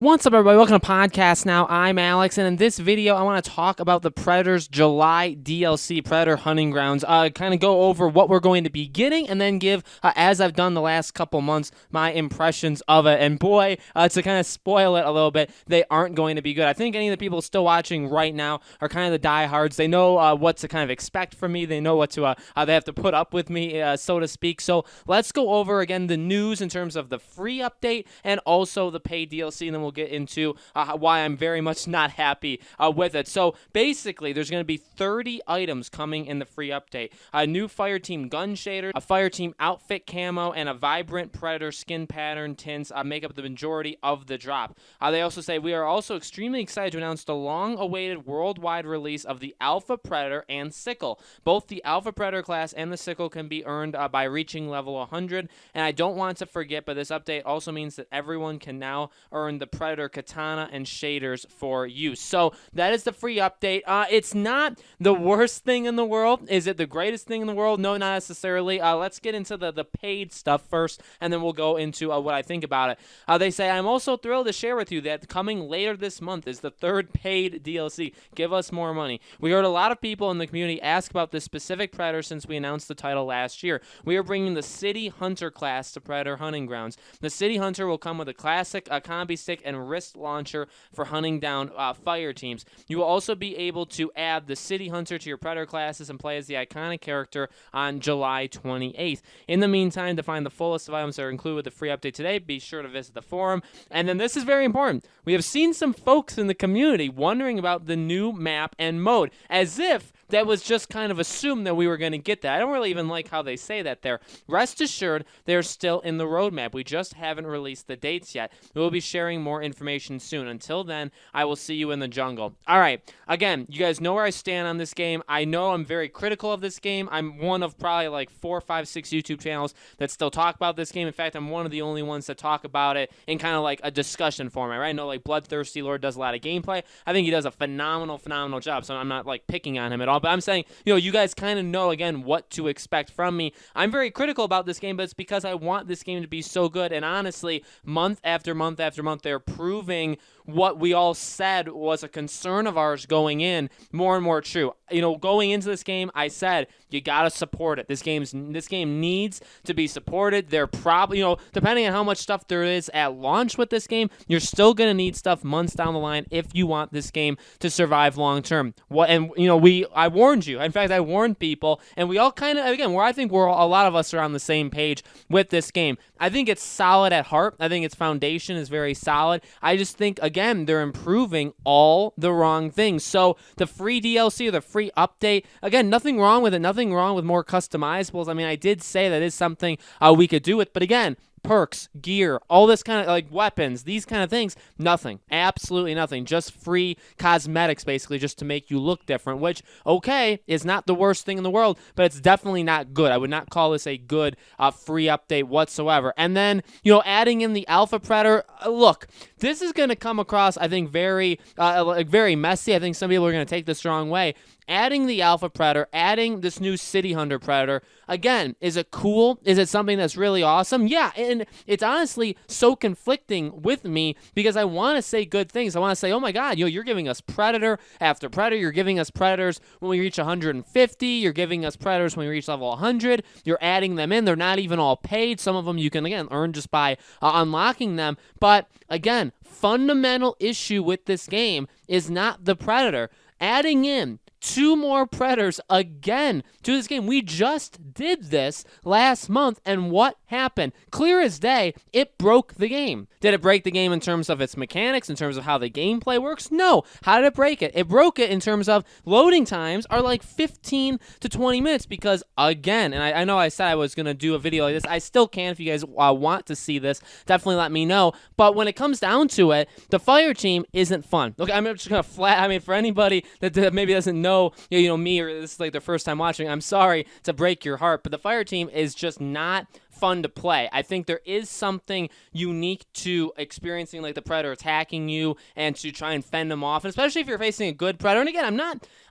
What's up, everybody? Welcome to Podcast Now. I'm Alex, and in this video, I want to talk about the Predator's July DLC, Predator Hunting Grounds. Kind of go over what we're going to be getting, and then give, as I've done the last couple months, my impressions of it. And boy, to kind of spoil it a little bit, they aren't going to be good. I think any of the people still watching right now are kind of the diehards. They know what to kind of expect from me. They know what to they have to put up with me, so to speak. So let's go over again the news in terms of the free update and also the paid DLC, and then we'll get into why I'm very much not happy with it. So basically, there's going to be 30 items coming in the free update. A new Fireteam gun shader, a Fireteam outfit camo, and a vibrant Predator skin pattern tints make up the majority of the drop. They also say, we are also extremely excited to announce the long-awaited worldwide release of the Alpha Predator and Sickle. Both the Alpha Predator class and the Sickle can be earned by reaching level 100, and I don't want to forget, but this update also means that everyone can now earn the Predator katana and shaders for use. So that is the free update. It's not the worst thing in the world. Is it the greatest thing in the world? No, not necessarily. Let's get into the paid stuff first, and then we'll go into what I think about it. They say, I'm also thrilled to share with you that coming later this month is the third paid DLC. Give us more money. We heard a lot of people in the community ask about this specific Predator since we announced the title last year. We are bringing the City Hunter class to Predator Hunting Grounds. The City Hunter will come with a classic combi stick and wrist launcher for hunting down fire teams. You will also be able to add the City Hunter to your Predator classes and play as the iconic character on July 28th. In the meantime, to find the full list of items that are included with the free update today, be sure to visit the forum. And then this is very important. We have seen some folks in the community wondering about the new map and mode, as if that was just kind of assumed that we were going to get that. I don't really even like how they say that there. Rest assured, they're still in the roadmap. We just haven't released the dates yet. We'll be sharing more information soon. Until then, I will see you in the jungle. All right. Again, you guys know where I stand on this game. I know I'm very critical of this game. I'm one of probably like 4, 5, 6 YouTube channels that still talk about this game. In fact, I'm one of the only ones that talk about it in kind of like a discussion format, right? I know like Bloodthirsty Lord does a lot of gameplay. I think he does a phenomenal job, so I'm not like picking on him at all. But I'm saying, you guys kind of know, again, what to expect from me. I'm very critical about this game, but it's because I want this game to be so good. And honestly, month after month after month, they're proving what we all said was a concern of ours going in more and more true. Going into this game, I said, you got to support it. This game needs to be supported. They're probably, depending on how much stuff there is at launch with this game, you're still going to need stuff months down the line if you want this game to survive long term. I warned you. In fact, I warned people, and we all kind of, again, where I think a lot of us are on the same page with this game. I think it's solid at heart. I think its foundation is very solid. I just think, again, they're improving all the wrong things. So the free DLC or the free update, again, nothing wrong with it. Nothing wrong with more customizables. I mean, I did say that is something we could do with, but again, perks, gear, all this kind of like weapons, these kind of things, nothing, absolutely nothing, just free cosmetics basically just to make you look different, which, okay, is not the worst thing in the world, but it's definitely not good. I would not call this a good free update whatsoever. And then, adding in the Alpha Predator, look, this is going to come across, I think, very messy. I think some people are going to take this the wrong way. Adding the Alpha Predator, adding this new City Hunter Predator, again, is it cool? Is it something that's really awesome? Yeah, and it's honestly so conflicting with me because I want to say good things. I want to say, oh my God, you're giving us Predator after Predator. You're giving us Predators when we reach 150. You're giving us Predators when we reach level 100. You're adding them in. They're not even all paid. Some of them you can, again, earn just by unlocking them. But again, fundamental issue with this game is not the Predator. Adding in 2 more Predators again to this game. We just did this last month, and what happened? Clear as day, it broke the game. Did it break the game in terms of its mechanics, in terms of how the gameplay works? No. How did it break it? It broke it in terms of loading times are like 15 to 20 minutes because, again, and I know I said I was going to do a video like this. I still can if you guys want to see this. Definitely let me know. But when it comes down to it, the fire team isn't fun. Okay, I'm just going to for anybody that maybe doesn't know me, or this is like their first time watching, I'm sorry to break your heart, but the fire team is just not fun to play. I think there is something unique to experiencing like the predator attacking you and to try and fend them off, and especially if you're facing a good predator. And again,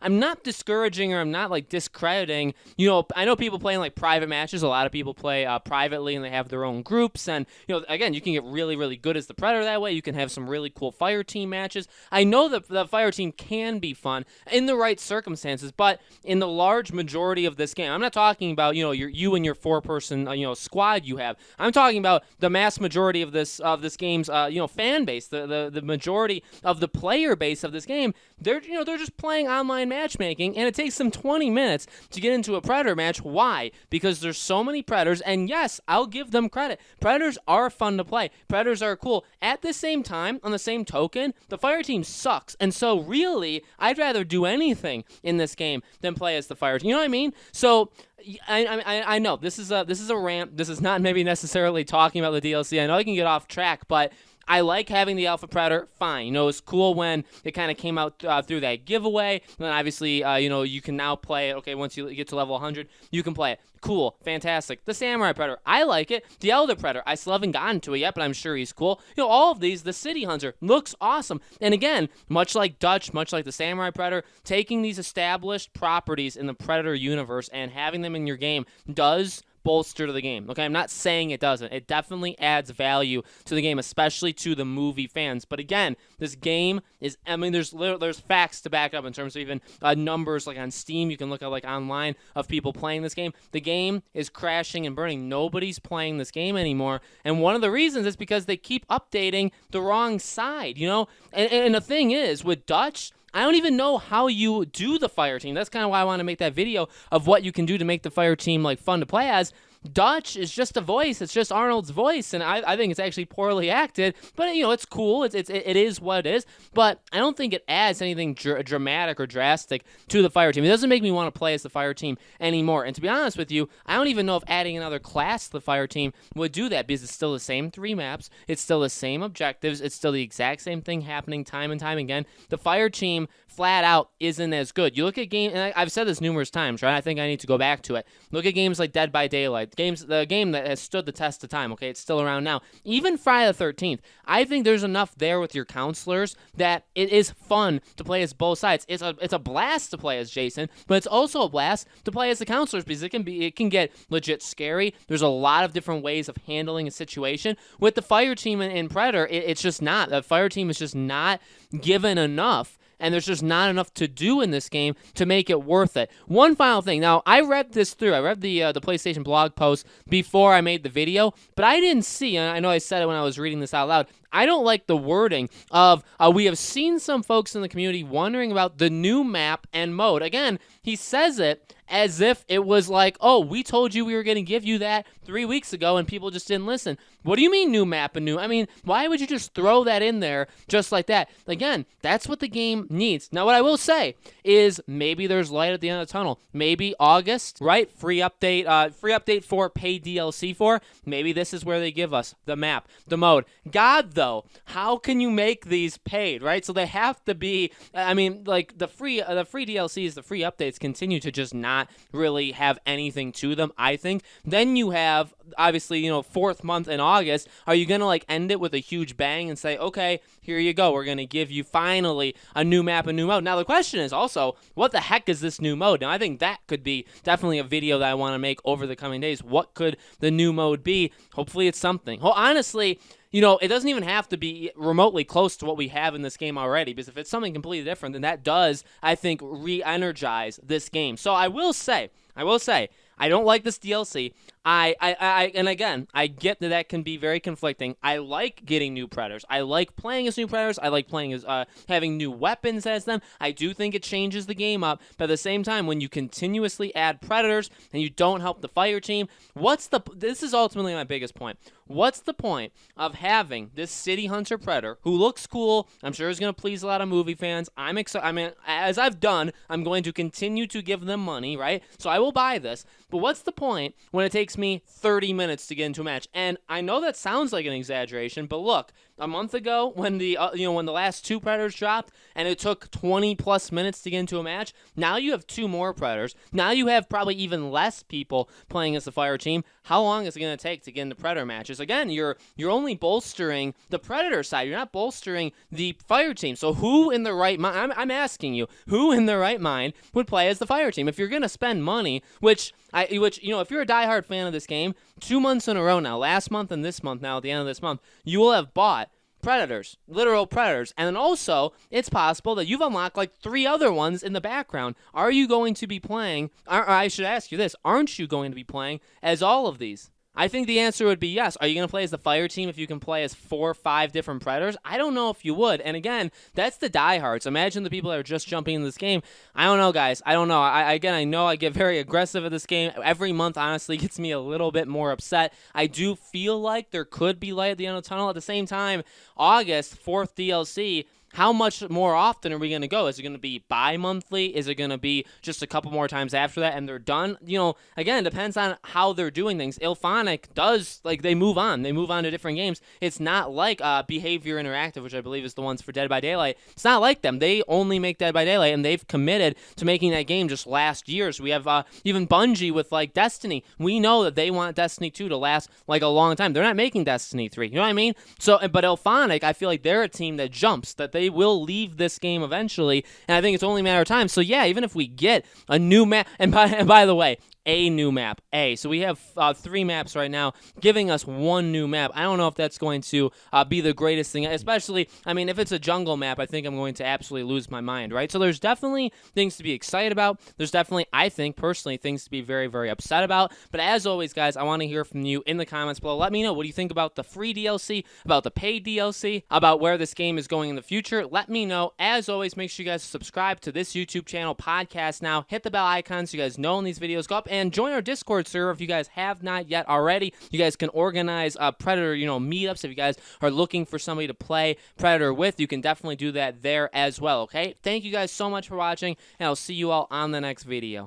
I'm not discouraging or I'm not like discrediting. I know people playing like private matches. A lot of people play privately and they have their own groups. And again, you can get really, really good as the predator that way. You can have some really cool fire team matches. I know that the fire team can be fun in the right circumstances, but in the large majority of this game, I'm not talking about you and your 4-person squad you have. I'm talking about the mass majority of this game's fan base, the majority of the player base of this game. They're just playing online matchmaking, and it takes them 20 minutes to get into a predator match. Why? Because there's so many predators, and yes, I'll give them credit. Predators are fun to play. Predators are cool. At the same time, on the same token, the fire team sucks, and so really, I'd rather do anything in this game than play as the fire team. You know what I mean? So I know this is a rant. This is not maybe necessarily talking about the DLC. I know I can get off track, but I like having the Alpha Predator, fine. It's cool when it kind of came out through that giveaway. And then obviously, you can now play it. Okay, once you get to level 100, you can play it. Cool, fantastic. The Samurai Predator, I like it. The Elder Predator, I still haven't gotten to it yet, but I'm sure he's cool. All of these, the City Hunter, looks awesome. And again, much like Dutch, much like the Samurai Predator, taking these established properties in the Predator universe and having them in your game does bolster to the game. Okay, I'm not saying it doesn't. It definitely adds value to the game, especially to the movie fans. But again, this game is, there's facts to back up in terms of even numbers like on Steam. You can look at like online of people playing this game. The game is crashing and burning. Nobody's playing this game anymore. And one of the reasons is because they keep updating the wrong side, And the thing is, with Dutch, I don't even know how you do the fire team. That's kind of why I want to make that video of what you can do to make the fire team like fun to play as. Dutch is just a voice. It's just Arnold's voice, and I think it's actually poorly acted. But it's cool. It is what it is. But I don't think it adds anything dramatic or drastic to the fire team. It doesn't make me want to play as the fire team anymore. And to be honest with you, I don't even know if adding another class to the fire team would do that, because it's still the same 3 maps. It's still the same objectives. It's still the exact same thing happening time and time again. The fire team flat out isn't as good. You look at games, and I've said this numerous times, right? I think I need to go back to it. Look at games like Dead by Daylight. The game that has stood the test of time, okay? It's still around now. Even Friday the 13th, I think there's enough there with your counselors that it is fun to play as both sides. It's a blast to play as Jason, but it's also a blast to play as the counselors, because it can get legit scary. There's a lot of different ways of handling a situation. With the fire team in Predator, it's just not. The fire team is just not given enough. And there's just not enough to do in this game to make it worth it. One final thing. Now, I read this through. I read the PlayStation blog post before I made the video, but I didn't see, and I know I said it when I was reading this out loud, I don't like the wording of, we have seen some folks in the community wondering about the new map and mode. Again, he says it as if it was like, oh, we told you we were going to give you that 3 weeks ago and people just didn't listen. What do you mean new map and new? I mean, why would you just throw that in there just like that? Again, that's what the game needs. Now, what I will say is maybe there's light at the end of the tunnel. Maybe August, right? Free update for paid DLC for. Maybe this is where they give us the map, the mode. God, though, how can you make these paid, right? So they have to be, like the free DLCs, the free updates continue to just not really have anything to them, I think. Then you have, obviously, 4th month in August. Are you going to like end it with a huge bang and say, okay, here you go, we're going to give you finally a new map, a new mode? Now, the question is also, what the heck is this new mode? Now, I think that could be definitely a video that I want to make over the coming days. What could the new mode be? Hopefully it's something. Well, honestly, it doesn't even have to be remotely close to what we have in this game already, because if it's something completely different, then that does, I think, re-energize this game. So I will say, I don't like this DLC. And again, I get that can be very conflicting. I like getting new Predators. I like playing as new Predators. I like playing as having new weapons as them. I do think it changes the game up. But at the same time, when you continuously add Predators and you don't help the fire team, this is ultimately my biggest point. What's the point of having this City Hunter Predator who looks cool? I'm sure is going to please a lot of movie fans. I'm excited. I mean, as I've done, I'm going to continue to give them money, right? So I will buy this. But what's the point when it takes me 30 minutes to get into a match? And I know that sounds like an exaggeration, but look, a month ago when the when the last two Predators dropped and it took 20 plus minutes to get into a match. Now you have two more Predators. Now you have probably even less people playing as the Fire team. How long is it going to take to get into Predator matches? Again, you're only bolstering the Predator side. You're not bolstering the Fire team. So who in the right mind? I'm asking you, who in their right mind would play as the Fire team? If you're going to spend money, which if you're a diehard fan of this game, 2 months in a row now, last month and this month now, at the end of this month, you will have bought Predators, literal Predators. And then also, it's possible that you've unlocked like 3 other ones in the background. Are you going to be playing, or I should ask you this, aren't you going to be playing as all of these? I think the answer would be yes. Are you going to play as the Fire team if you can play as 4 or 5 different Predators? I don't know if you would. And again, that's the diehards. Imagine the people that are just jumping into this game. I don't know, guys. I don't know. I know I get very aggressive at this game. Every month, honestly, gets me a little bit more upset. I do feel like there could be light at the end of the tunnel. At the same time, August, 4th DLC, how much more often are we going to go? Is it going to be bi-monthly? Is it going to be just a couple more times after that and they're done? Again, it depends on how they're doing things. Ilphonic does, they move on. They move on to different games. It's not like Behavior Interactive, which I believe is the ones for Dead by Daylight. It's not like them. They only make Dead by Daylight, and they've committed to making that game just last year. So we have even Bungie with, Destiny. We know that they want Destiny 2 to last, a long time. They're not making Destiny 3. You know what I mean? So, but Ilphonic, I feel like they're a team that jumps, that they will leave this game eventually, and I think it's only a matter of time. So yeah, even if we get a new map, and by the way, a new map. So we have 3 maps right now, giving us 1 new map. I don't know if that's going to be the greatest thing, especially, if it's a jungle map, I think I'm going to absolutely lose my mind, right? So there's definitely things to be excited about. There's definitely, I think, personally, things to be very, very upset about. But as always, guys, I want to hear from you in the comments below. Let me know, what do you think about the free DLC, about the paid DLC, about where this game is going in the future? Let me know. As always, make sure you guys subscribe to this YouTube channel, Podcast Now. Hit the bell icon so you guys know when these videos go up, and join our Discord server if you guys have not yet already. You guys can organize Predator, meetups. If you guys are looking for somebody to play Predator with, you can definitely do that there as well, okay? Thank you guys so much for watching, and I'll see you all on the next video.